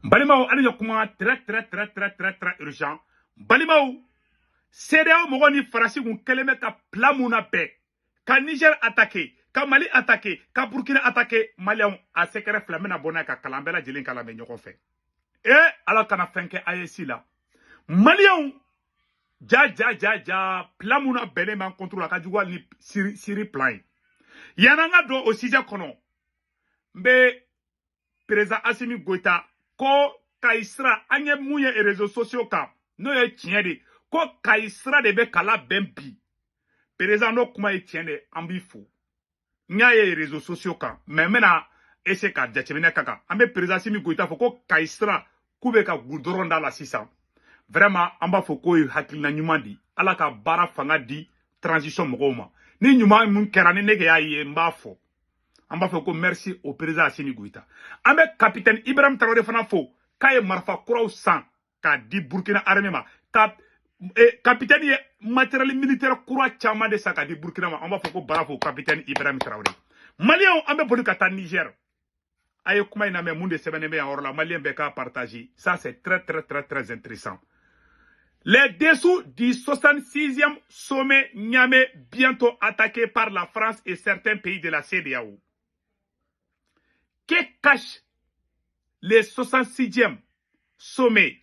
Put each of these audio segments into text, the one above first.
Balimao, allez, comment très urgent. Balimao, CEDEAO Mogoni Farasi ou Keleme ka Plamuna Be, ka Niger attaqué, ka Mali attaqué, ka Burkina attaqué, Malion a secret Flamena Bona ka Kalambela Jilin Kalame Nyoko fait. Et alors qu'on a fait que AEC là, Malion, Plamuna Bene man contre la Kadjouwa ni Siri Plan. Yananga do aussi kono. Mbe Président Assimi Goïta, ko Kaisra, anye mouye et réseaux sociaux ka, no ye tiende, ko Kaisra debe kala bempi. Président no kuma ye tiende, ambifo. Nya ye réseaux sociaux ka, mais mena, ese ka djachemine kaka. Ambe Président Assimi Goïta fo ko Kaisra, kube ka goudronda la sisa. Vraiment, amba fo ko yu hakil na nyuma di, ala ka bara fanga di, transition mokoma. Ni nyuma mun kerani nege ya ye mbafo. On va faire merci au président Assimi Goïta. Avec capitaine Ibrahim Traoré Fanafo, Kaye Marfa Kouraou San, ka di Burkina Armée ma, capitaine matériel militaire Koura Chama de Saka di Burkina ma, on va faire bravo capitaine Ibrahim Traoré. Malien, on va pour le Niger. Aye kuma ina me munde sebeneme en orla, Malien beka partager. Ça c'est très intéressant. Les dessous du 66e sommet Niamey bientôt attaqué par la France et certains pays de la CEDEAO. Que cache les 66e sommet,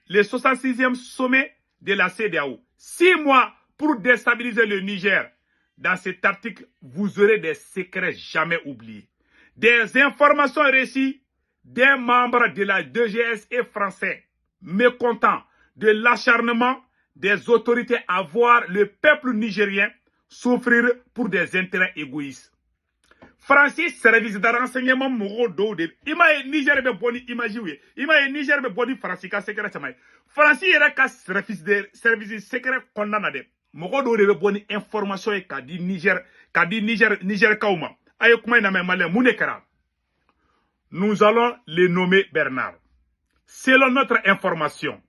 de la CEDEAO? 6 mois pour déstabiliser le Niger. Dans cet article, vous aurez des secrets jamais oubliés. Des informations reçues des membres de la DGS et français, mécontents de l'acharnement des autorités à voir le peuple nigérien souffrir pour des intérêts égoïstes. Francis, service de renseignement Mouro de Imae Niger be boni imagiwe. Imae Niger be boni Francis ka secret samay. Francis era ka service secret kondana de. Mouro de be boni information e ka di Niger kauma. Ayo kuma ina me male munekara. Nous allons les nommer Bernard. Selon notre information.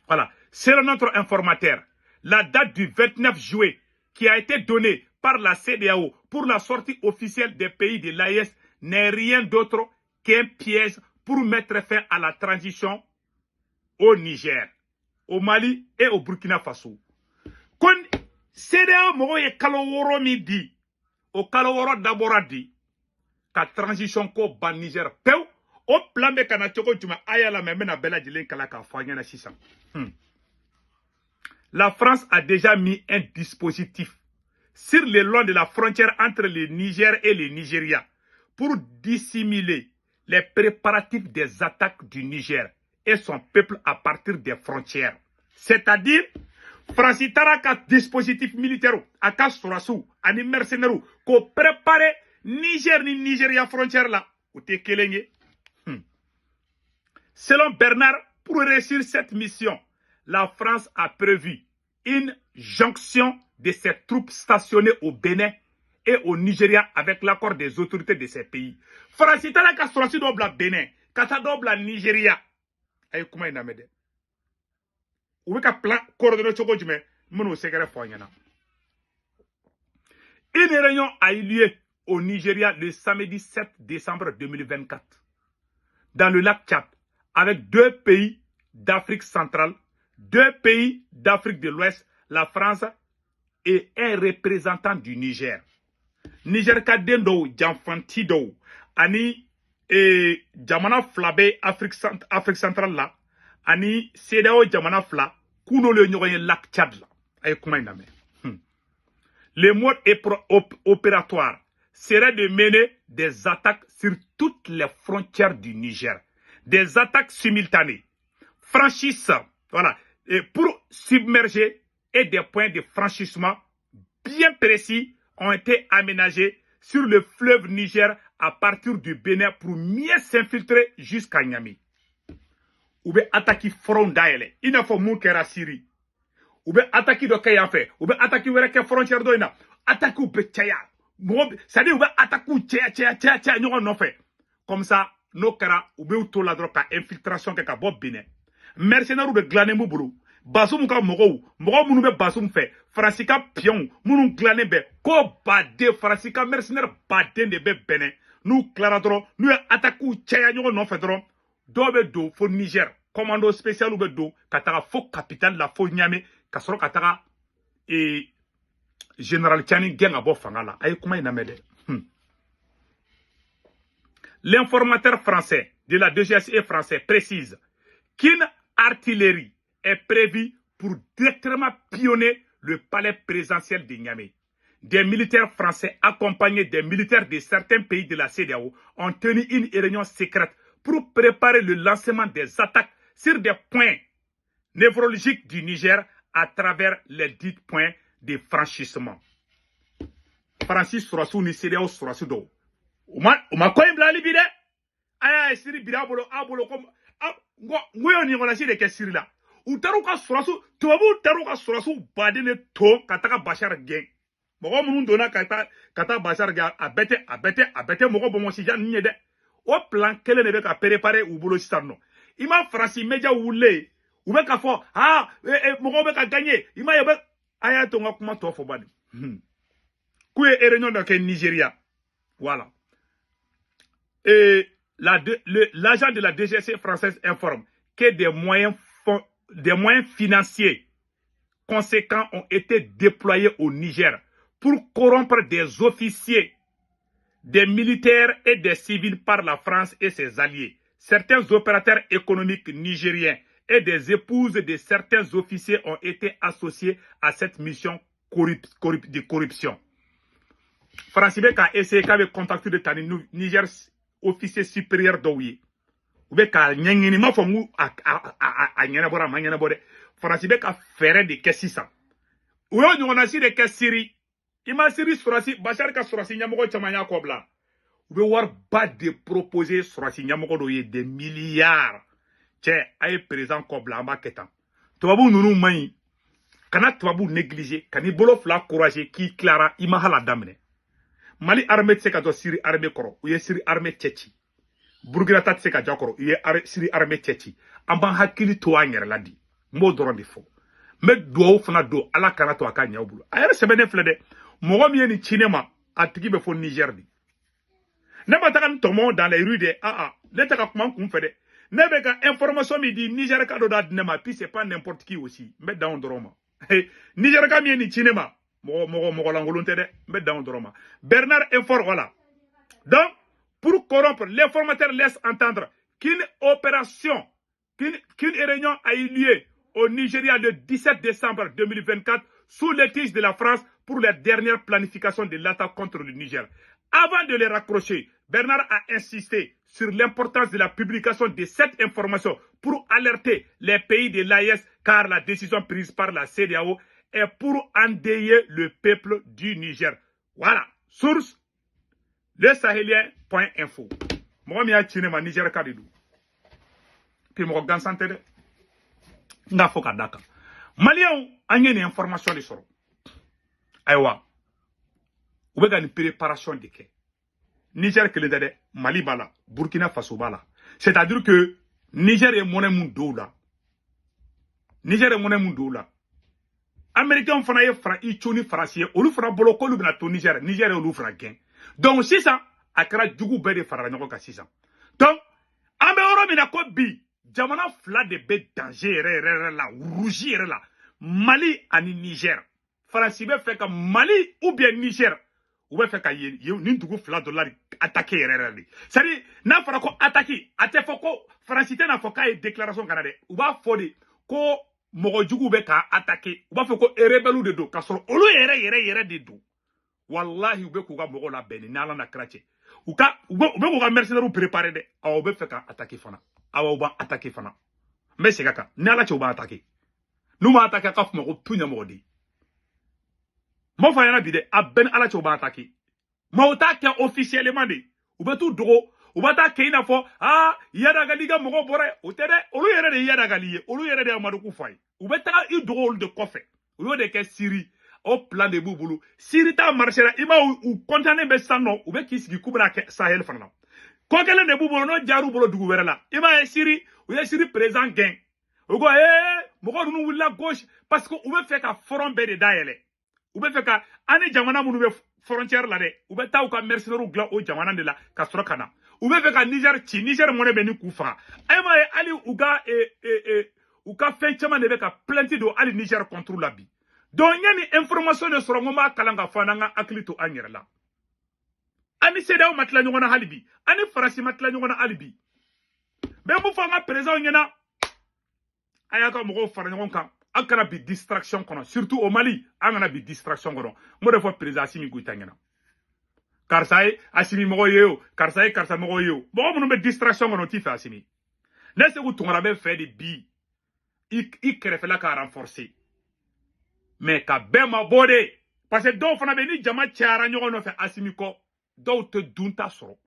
Voilà, selon notre informateur, la date du 29 juillet qui a été donnée par la CEDEAO pour la sortie officielle des pays de l'AES n'est rien d'autre qu'un piège pour mettre fin à la transition au Niger, au Mali et au Burkina Faso. Quand CEDEAO moye kaloworo midi, au kaloworo d'abord dit, ka transition ko ban Niger peu, au plan de kanachoko juma ayala memena bela jilin kalaka fanyana 600. La France a déjà mis un dispositif sur le long de la frontière entre le Niger et le Nigeria pour dissimuler les préparatifs des attaques du Niger et son peuple à partir des frontières. C'est-à-dire, France Taraka dispositif militaire, Aka Sorassou, Ani mercenaires, qu'on prépare Niger ni Nigeria frontière là, ou te kelenge. Selon Bernard, pour réussir cette mission, la France a prévu une jonction de ses troupes stationnées au Bénin et au Nigeria avec l'accord des autorités de ces pays. France itala ka sorasi dobla Bénin, kata dobla Nigeria. Ay kuma ina mede. Ou ka plan coordonné choko jime, mono secret foyana. Une réunion a eu lieu au Nigeria le samedi 7 décembre 2024 dans le lac Tchad avec 2 pays d'Afrique centrale, 2 pays d'Afrique de l'Ouest, la France et un représentant du Niger. Niger kadendo Janfantido, ani Jamana Flabe Afrique centrale là, ani CEDEAO Jamana Fla, kuno le nyoye lac Tchad là. Ay kuma iname. Le mode opératoire serait de mener des attaques sur toutes les frontières du Niger. Des attaques simultanées, franchissant, voilà, et pour submerger et des points de franchissement bien précis ont été aménagés sur le fleuve Niger à partir du Bénin pour mieux s'infiltrer jusqu'à Niamey. Ou bien attaquer front d'aile, il ne faut mourir à Syrie. Ou bien attaquer de Kayafe, ou bien attaquer la frontière d'Oina, attaquer ou Betchaya. C'est-à-dire, ou bien attaquer ou Tchaya, nous on fait. Comme ça, nos kara, ou bien tout la drogue, infiltration que ka bob Bénin. Mercenaires ou bien glané mouboulou. Basoum ka mogo mounou be basoum fait. Fransika pion, mounou glané be. Ko bade, Fransika mercenaire bade de be Bénin. Nous, Clara Dron, nous attaquons Tchaya, nous on fait Dron. dɔw bɛ don fo Niger commando spécial bɛ don ka taga fo capitale la fo Niamey ka sɔrɔ ka taga général Tchani gɛn ka bɔ fanga la a ye kuma in lamɛn dɛ. L'informateur français de la DGSE français précise qu'une artillerie est prévue pour directement pionner le palais présidentiel de Niamey. Des militaires français accompagnés des militaires de certains pays de la CEDEAO ont tenu une réunion secrète pour préparer le lancement des attaques sur des points névralgiques du Niger à travers les 10 points de franchissement. Francis Sourassou ni CEDEAO Sourassou do. Uma koy blali bide aya siri bida abolo comme ngoyo ni ngona sire ke siri la utaru ka Sourassou tobu taru ka Sourassou badene to kataka Bachar gen mogo munun dona kata Bachar gen abete mogo bomo si jan nyede o plan kele ne be ka préparer u bolo sisanno ima Francis media wule u be ka fo mogo be ka gagner ima yobe aya to ngakuma to fo badi kuye réunion dans le Nigeria. Voilà. Et l'agent de la DGC française informe que des moyens financiers conséquents ont été déployés au Niger pour corrompre des officiers, des militaires et des civils par la France et ses alliés. Certains opérateurs économiques nigériens et des épouses de certains officiers ont été associés à cette mission de corruption. France a essayé de contacter le Niger officier supérieur d'Ouye. Ou bien nyangini ma fomu a nyana bora ma nyana bode. France a fait des kessisa. Ou yon on a si des kessiri. Ima siri surasi Bachar ka surasi nyamoko chamanya kobla. Ou bien war bas de proposer surasi nyamoko doye des milliards. Tiens, aye présent kobla ma ketan. Tobabu nunu mai. Kana tobabu négliger, kani bolo fla courage qui clara ima hala damne. Mali armée tse ka do Syrie armée koro ou ye Syrie armée tchéti Burkina ta tse ka jakoro ou ye Syrie armée tchéti amban hakili to anyere ladi mo doron di fo me do fana do ala kana to aka nya obulu ayere sebene flede mo mi ni cinema atiki be fo Niger di ne ba takan tomo dans les rues de ne taka kuma kum fede ne be ka information mi di Niger ka do da dinema puis c'est pas n'importe qui aussi me down doroma Niger ka mi ni cinema Bernard Infort, voilà. Donc, pour corrompre, l'informateur laisse entendre qu'une réunion a eu lieu au Nigeria le 17 décembre 2024 sous les tiges de la France pour la dernière planification de l'attaque contre le Niger. Avant de les raccrocher, Bernard a insisté sur l'importance de la publication de cette information pour alerter les pays de l'AES car la décision prise par la CEDEAO est pour endeuiller le peuple du Niger. Voilà. Source, le sahélien.info. Moi, je suis un Niger Kadidou. Puis, je suis un santé. Je suis un Daka. Malien, il y a une information de soro. Aïwa. Vous avez une préparation de quai. Niger, que le Mali bala, Burkina Faso bala. C'est-à-dire que Niger est mon monde là. Niger est mon monde là. Américains fana ye fra I choni français olu fana bolo ko lu bina to Niger olu fana gen donc sisan akara jugu be de fara ɲɔgɔn kan sisan donc an bɛ yɔrɔ min na ko bi jamana fila de bɛ danger yɛrɛ la rouge yɛrɛ la Mali ani Niger Faransi bɛ fɛ ka Mali ou bien Niger u bɛ fɛ ka ni dugu fila dɔ la attaquer yɛrɛ de c'est à dire n'a fɔra ko attaquer a tɛ fɔ ko Faransi tɛ n'a fɔ k'a ye déclaration kana dɛ u b'a fɔ de ko Mogojugu be ka attaquer. Ou ba fe ko rebelu de do. Kasoro olu yere de do. Wallahi ou be ko ga mogo la beni. N'ala na krache. Ou be ko ga mercenaires préparé de. Ou be fe ka attaquer fana. Ou ba attaquer fana. Mais c'est kaka. N'ala che ou ba attaquer. Nous ma attaquer ka fuma ko tunya mo de. Mo fa yana bide. A ben ala che ou ba attaquer. Ma attaquer officiellement de. Ou be tout drogo. Ou ba ta keina fo yada galiga mogo bore o tede olu yere de yada galiye olu yere de Amadou Koufaye ou be ta I dogo de kofe o yo de ke Syrie au plan de bubulu Syrie ta marché la ima ou kontané be sanno ou be kisigi kubra ke Sahel fana ko kele de bubulu no jaru bolo dugu were la ima Syrie ou ye Syrie présent gain o go mogo nu willa gauche parce que ou be fait ka front be de daele ou be fait ka ani jamana munu be frontière la de ou be ta ou ka mercenaires gla o jamana de la ka soro kana ou be ka Niger ci Niger mo ne be ni kufa ay ma ali uga fait chama ne be ka plainte do ali Niger contre la bi donc yani information de soro ngoma kalanga fananga aklito anyerla ani sedaw matla nyongona halibi ani farasi matla nyongona halibi be mu fanga président nyana ayaka mo fara nyon kan akana bi distraction kono surtout au Mali angana bi distraction kono mo defo président Assimi Goïta nyana karsaay Assimi mo yeo karsaay karsa mo yeo bo mo be distraction kono ti fa Assimi nese ku tungara be fait de bi i kerefela ka renforcer mais ka be ma bode parce que do fana be ni jama tiara nyon no fe Assimi ko do te dunta soro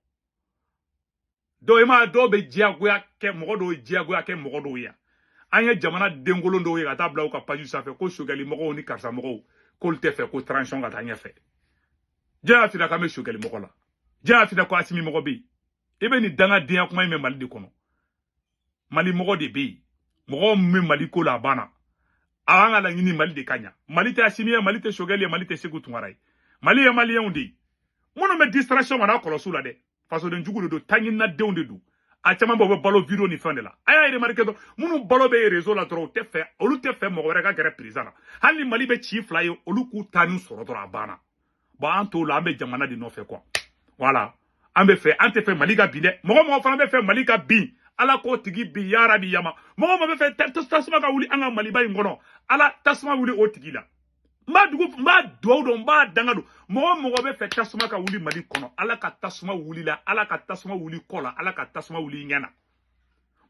do ema do be jiagoya ke mo do jiagoya ke mo do ya anya jamana dengolo ndo ye ka tabla ka paju safe ko shogali mo ni karsa mo ko te fe ko transition ka tanya fe ja fi da ka me shogali mo la ja fi da ko Assimi mo bi ebe ni danga dia kuma me Mali de kono Mali mo de bi mo me Mali ko la bana awanga la ngini Mali de kanya Mali te Assimi Mali te shogali Mali te seku tungarai Mali ya Mali undi mono me distraction wana ko sula de faso de njugu do tanyin na de onde du a chama bo balo video ni fin de la aya remarqué do munu balo be réseau la trop te fait olu te fait mo rega gere président hali Mali be chi fly olu ku tanu soro do abana ba anto la be jamana di no fait quoi voilà ambe fait ante fait Mali ga bide mo fana be fait Mali ga bi ala ko tigi bi yara bi yama mo be fait tasma ga wuli anga Mali ba ngono ala tasma wuli o tigi la ma do mba dangado mo be fait tasma ka wuli Mali kono ala ka tasma wuli la ala ka tasma wuli kola ala ka tasma wuli nyana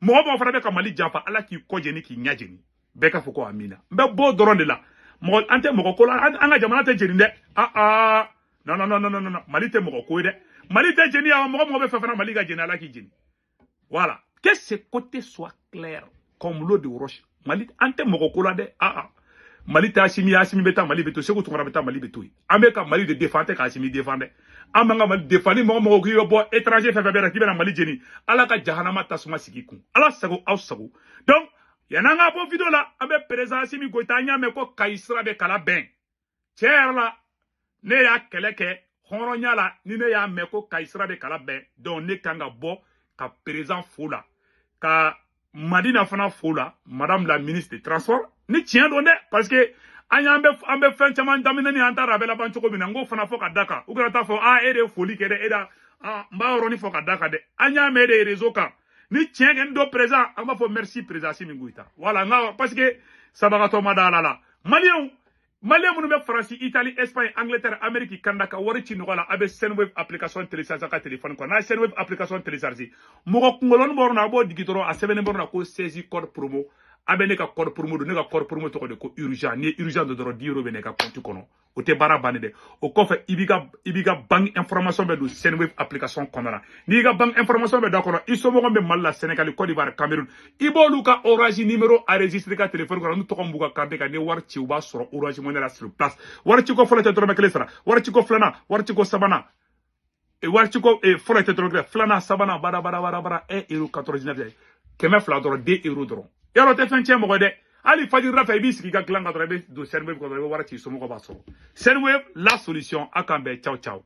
mo fana be ka Mali jafa ala ki kojeni ki nyajeni be ka foko amina be bo doron de la mo ante mo ko la anga jamana te jeni de non Mali te mo ko de Mali te jeni ya mo be fait fana Mali ga jeni ala ki jeni voilà que ce côté soit clair comme l'eau de roche Mali ante mo ko la de Mali ta Assimi beta Mali beto seko tungara beta Mali beto ambe ka Mali de défendre ka Assimi défendre amanga Mali défendre mo ko yo bo étranger fe bera kibena Mali jeni ala ka jahanama tasuma sigiku ala sago au sago donc yananga bo video la ambe président Assimi Goïta nyame ko kaisra be kala ben la ne ya keleke horonya la ni ne ya me ko kaisra be kala ben donc ne kanga bo ka président fola ka Madina fana fola madame la ministre des transports ni tien donné parce que ambe fin chaman damina ni anta rabela banchoko binango fana foka daka ugrata fo ede foli kede eda mba roni foka daka de anya me de réseau ka ni tien gen do présent amba fo merci président Assimi Goïta voilà nga parce que sabagato madala la Malien munu be France Italie Espagne Angleterre Amérique Canada wari ci nogola abe Senweb application télécharger ka téléphone ko na Senweb application télécharger mo ko ngolon borna bo digitoro a sebene borna ko saisi code promo abe ne ka code promo do ne ka code promo to ko de ko urgent ni urgent de doro diro be ne ka compte kono o te bara bani de o ko fe ibiga bank information be do Senweb application kono la ni ga bank information be da kono iso mo be malla Sénégal Côte d'Ivoire Cameroun ibolu ka orange numéro enregistré ka téléphone ko no to ko mbuga carte ka ne war ci ba soro orange mo ne la sur place war ci ko folete to me klesra war ci ko flana war ci ko sabana e war ci ko e folete to flana sabana bara euro 99 keme fla doro 2 euro doro yaro te fen mo de ali fajir rafa bi siki ga klanga doro be do Senweb ko doro war ci so mo ko ba so Senweb la solution akambe ciao